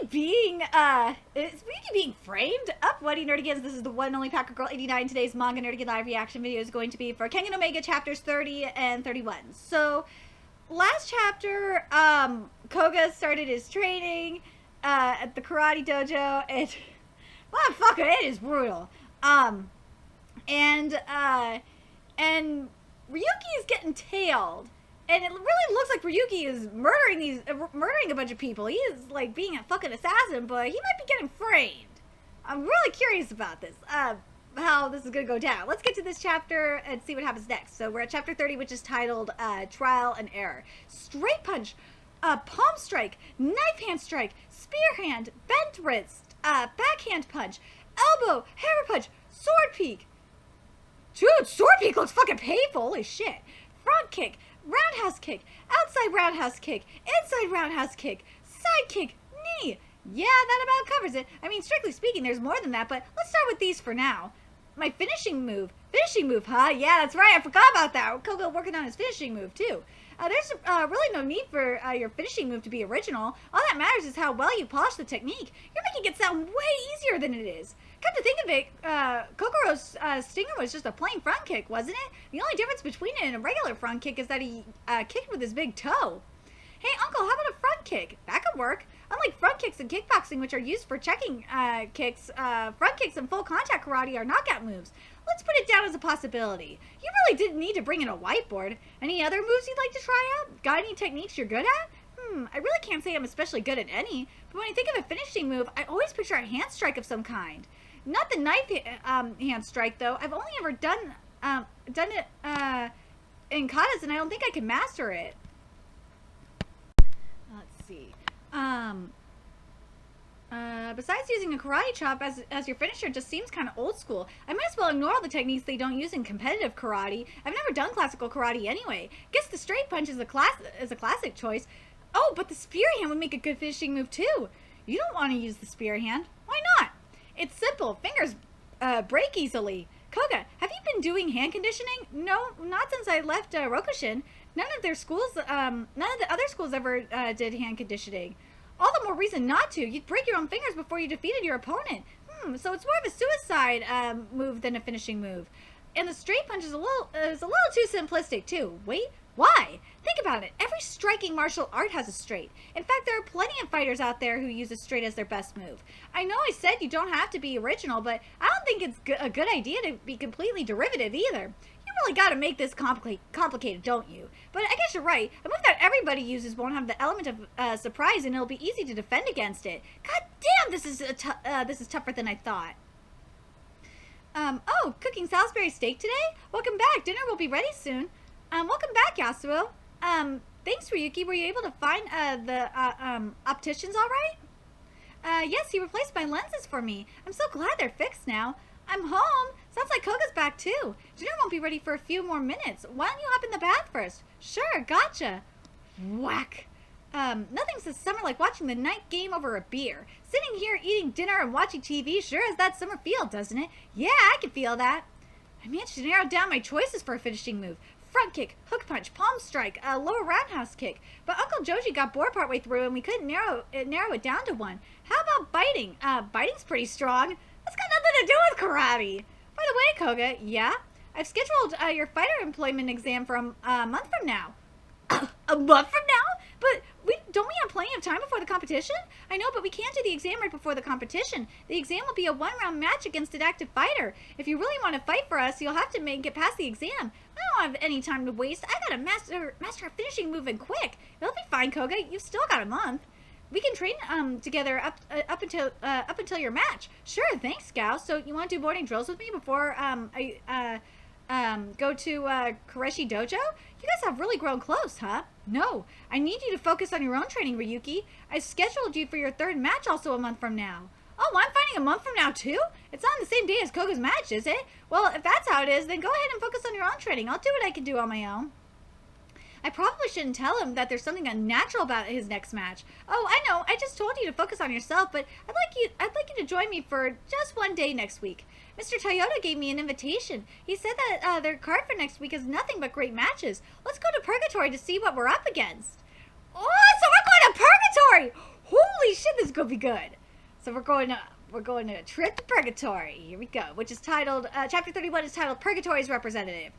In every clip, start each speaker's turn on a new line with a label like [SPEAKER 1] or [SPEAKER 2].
[SPEAKER 1] being framed? Up, What Nerdigans? This is the one and only Packer Girl 89. Today's Manga Nerdigan live reaction video is going to be for Kengan Omega chapters 30 and 31. So, last chapter, Koga started his training at the karate dojo, and motherfucker, it is brutal. And Ryuki is getting tailed. And it really looks like Ryuki is murdering a bunch of people. He is like being a fucking assassin, but he might be getting framed. I'm really curious about this, how this is gonna go down. Let's get to this chapter and see what happens next. So we're at chapter 30, which is titled Trial and Error. Straight punch, palm strike, knife hand strike, spear hand, bent wrist, backhand punch, elbow, hammer punch, sword peek. Dude, sword peek looks fucking painful. Holy shit. Front kick, roundhouse kick, outside roundhouse kick, inside roundhouse kick, side kick, knee. Yeah, that about covers it. I mean, strictly speaking, there's more than that, but let's start with these for now. My finishing move. Finishing move, huh? Yeah, that's right. I forgot about that. Koga working on his finishing move, too. There's really no need for your finishing move to be original. All that matters is how well you polish the technique. You're making it sound way easier than it is. Come to think of it, Kokoro's stinger was just a plain front kick, wasn't it? The only difference between it and a regular front kick is that he kicked with his big toe. Hey, Uncle, how about a front kick? That could work. Unlike front kicks in kickboxing, which are used for checking kicks, front kicks in full contact karate are knockout moves. Let's put it down as a possibility. You really didn't need to bring in a whiteboard. Any other moves you'd like to try out? Got any techniques you're good at? I really can't say I'm especially good at any, but when I think of a finishing move, I always picture a hand strike of some kind. Not the knife hand strike, though. I've only ever done it in katas, and I don't think I can master it. Let's see. Besides using a karate chop as your finisher just seems kind of old school. I might as well ignore all the techniques they don't use in competitive karate. I've never done classical karate anyway. Guess the straight punch is a classic choice. Oh, but the spear hand would make a good finishing move too. You don't want to use the spear hand. Why not? It's simple. Fingers break easily. Koga, have you been doing hand conditioning? No, not since I left Rokushin. None of the other schools ever did hand conditioning. All the more reason not to. You'd break your own fingers before you defeated your opponent. So it's more of a suicide move than a finishing move. And the straight punch is a little too simplistic too. Wait, why? Think about it. Every striking martial art has a straight. In fact, there are plenty of fighters out there who use a straight as their best move. I know I said you don't have to be original, but I don't think it's a good idea to be completely derivative either. You really got to make this complicated, don't you? But I guess you're right. A move that everybody uses won't have the element of surprise, and it'll be easy to defend against it. God damn, this is tougher than I thought. Oh, cooking Salisbury steak today? Welcome back. Dinner will be ready soon. Welcome back, Yasuo. Thanks, Ryuki. Were you able to find the opticians all right? Yes, he replaced my lenses for me. I'm so glad they're fixed now. I'm home. Sounds like Koga's back too. Dinner won't be ready for a few more minutes. Why don't you hop in the bath first? Sure, gotcha. Whack. Nothing says summer like watching the night game over a beer. Sitting here eating dinner and watching TV sure has that summer feel, doesn't it? Yeah, I can feel that. I managed to narrow down my choices for a finishing move. Front kick, hook punch, palm strike, lower roundhouse kick. But Uncle Joji got bored partway through and we couldn't narrow it down to one. How about biting? Biting's pretty strong. That's got nothing to do with karate. By the way, Koga, yeah? I've scheduled your fighter employment exam for a month from now. A month from now? But don't we have plenty of time before the competition? I know, but we can't do the exam right before the competition. The exam will be a one-round match against an active fighter. If you really want to fight for us, you'll have to get past the exam. I don't have any time to waste. I gotta master a finishing move and quick. It'll be fine, Koga. You've still got a month. We can train together up until your match. Sure, thanks, Gal. So you want to do morning drills with me before I go to Koreshi Dojo? You guys have really grown close, huh? No, I need you to focus on your own training, Ryuki. I scheduled you for your third match also a month from now. Oh, I'm fighting a month from now too? It's on the same day as Koga's match, is it? Well, if that's how it is, then go ahead and focus on your own training. I'll do what I can do on my own. I probably shouldn't tell him that there's something unnatural about his next match. Oh, I know. I just told you to focus on yourself, but I'd like you to join me for just one day next week. Mr. Toyota gave me an invitation. He said that their card for next week is nothing but great matches. Let's go to Purgatory to see what we're up against. Oh, so we're going to Purgatory! Holy shit, this is gonna be good. So we're going to a trip to Purgatory. Here we go. Which is titled, chapter 31 is titled Purgatory's Representative.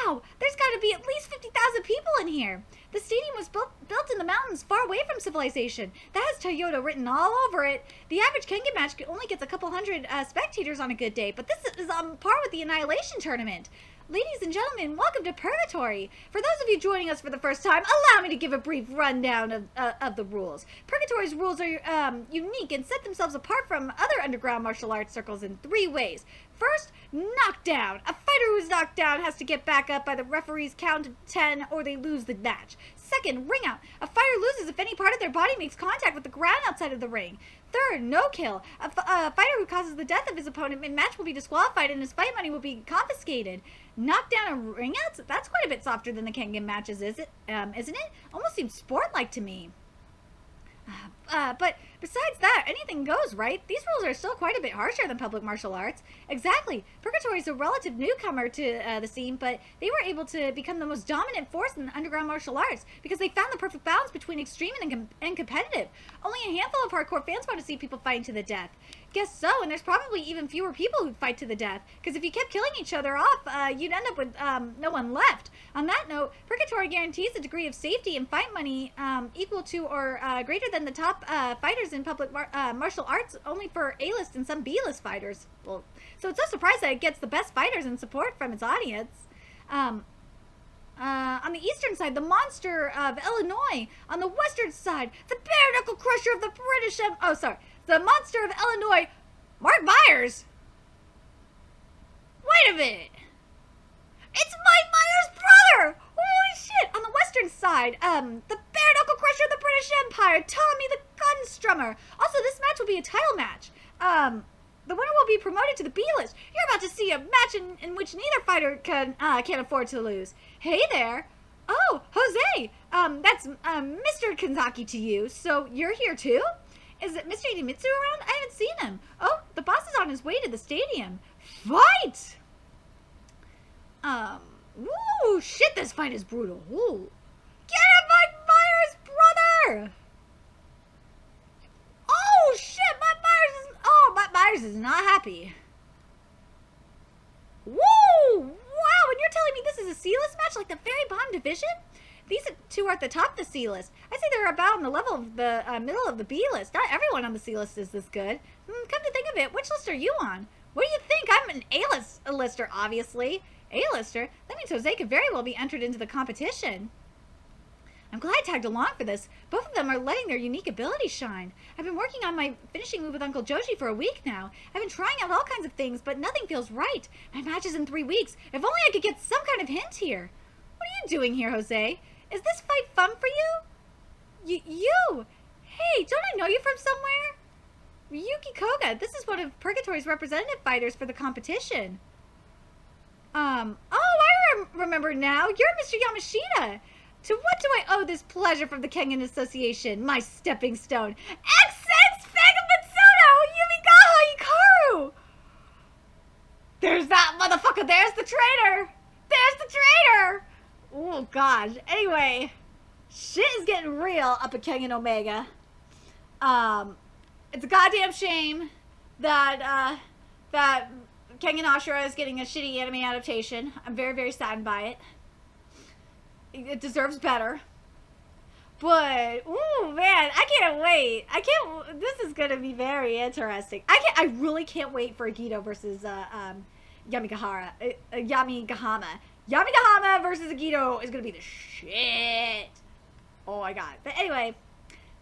[SPEAKER 1] Wow, there's got to be at least 50,000 people in here. The stadium was built in the mountains far away from civilization. That has Toyota written all over it. The average Kengan match only gets a couple hundred spectators on a good day, but this is on par with the Annihilation Tournament. Ladies and gentlemen, welcome to Purgatory. For those of you joining us for the first time, allow me to give a brief rundown of the rules. Purgatory's rules are unique and set themselves apart from other underground martial arts circles in 3 ways. First, knockdown. A fighter who is knocked down has to get back up by the referee's count of 10 or they lose the match. Second, ring out. A fighter loses if any part of their body makes contact with the ground outside of the ring. Third, no kill. A fighter who causes the death of his opponent mid-match will be disqualified and his fight money will be confiscated. Knockdown and ring outs? That's quite a bit softer than the Kengan matches, isn't it? Almost seems sport-like to me. But besides that, anything goes, right? These rules are still quite a bit harsher than public martial arts. Exactly. Purgatory is a relative newcomer to the scene, but they were able to become the most dominant force in underground martial arts because they found the perfect balance between extreme and competitive. Only a handful of hardcore fans want to see people fighting to the death. Guess so, and there's probably even fewer people who'd fight to the death, because if you kept killing each other off, you'd end up with no one left. On that note, Purgatory guarantees a degree of safety and fight money equal to or greater than the top fighters in public martial arts, only for A-list and some B-list fighters. Well, so it's no surprise that it gets the best fighters and support from its audience. On the eastern side, the Monster of Illinois. On the western side, the Bare Knuckle Crusher of the British the Monster of Illinois, Mark Myers. Wait a minute. It's Mike Myers' brother. Holy shit. On the western side, the Bare Knuckle Crusher of the British Empire, Tommy the Gunstrummer. Also, this match will be a title match. The winner will be promoted to the B-list. You're about to see a match in which neither fighter can't afford to lose. Hey there. Oh, Jose. That's Mr. Kanzaki to you. So you're here too? Is it Mr. Idemitsu around? I haven't seen him. Oh, the boss is on his way to the stadium. Fight! Ooh, shit, this fight is brutal. Ooh. Get him, Mike Myers, brother! Oh, shit, Mike Myers is not happy. Woo! Wow, and you're telling me this is a C-list match, like the very bottom division? These two are at the top of the C-list. I'd say they're about on the level of the middle of the B-list. Not everyone on the C-list is this good. Come to think of it, which list are you on? What do you think? I'm an A-lister, obviously. A-lister? That means Jose could very well be entered into the competition. I'm glad I tagged along for this. Both of them are letting their unique abilities shine. I've been working on my finishing move with Uncle Joji for a week now. I've been trying out all kinds of things, but nothing feels right. My match is in 3 weeks. If only I could get some kind of hint here. What are you doing here, Jose? Is this fight fun for you? You! Hey, don't I know you from somewhere? Ryuki Koga, this is one of Purgatory's representative fighters for the competition. Oh, I remember now. You're Mr. Yamashita. To what do I owe this pleasure from the Kengan Association, my stepping stone? XX Fagamitsuno Yumigaha Hikaru! There's that motherfucker. There's the traitor. There's the traitor. Oh, God. Anyway, shit is getting real up at Kengan Omega. It's a goddamn shame that, that Kengan Ashura is getting a shitty anime adaptation. I'm very, very saddened by it. It deserves better. But, ooh, man, I can't wait. This is going to be very interesting. I really can't wait for Agito versus, Yamigahama. Yamigahama versus Agito is going to be the shit. Oh my god. But anyway,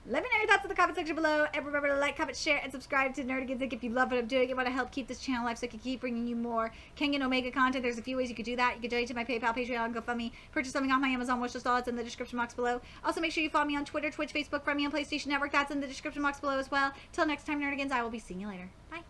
[SPEAKER 1] let me know your thoughts in the comment section below. And remember to like, comment, share, and subscribe to Nerdigans Inc. if you love what I'm doing and want to help keep this channel alive so I can keep bringing you more Kengan Omega content. There's a few ways you could do that. You could donate to my PayPal, Patreon, GoFundMe, purchase something off my Amazon wishlist. All it's in the description box below. Also, make sure you follow me on Twitter, Twitch, Facebook, friend me on PlayStation Network. That's in the description box below as well. Till next time, Nerdigans, I will be seeing you later. Bye.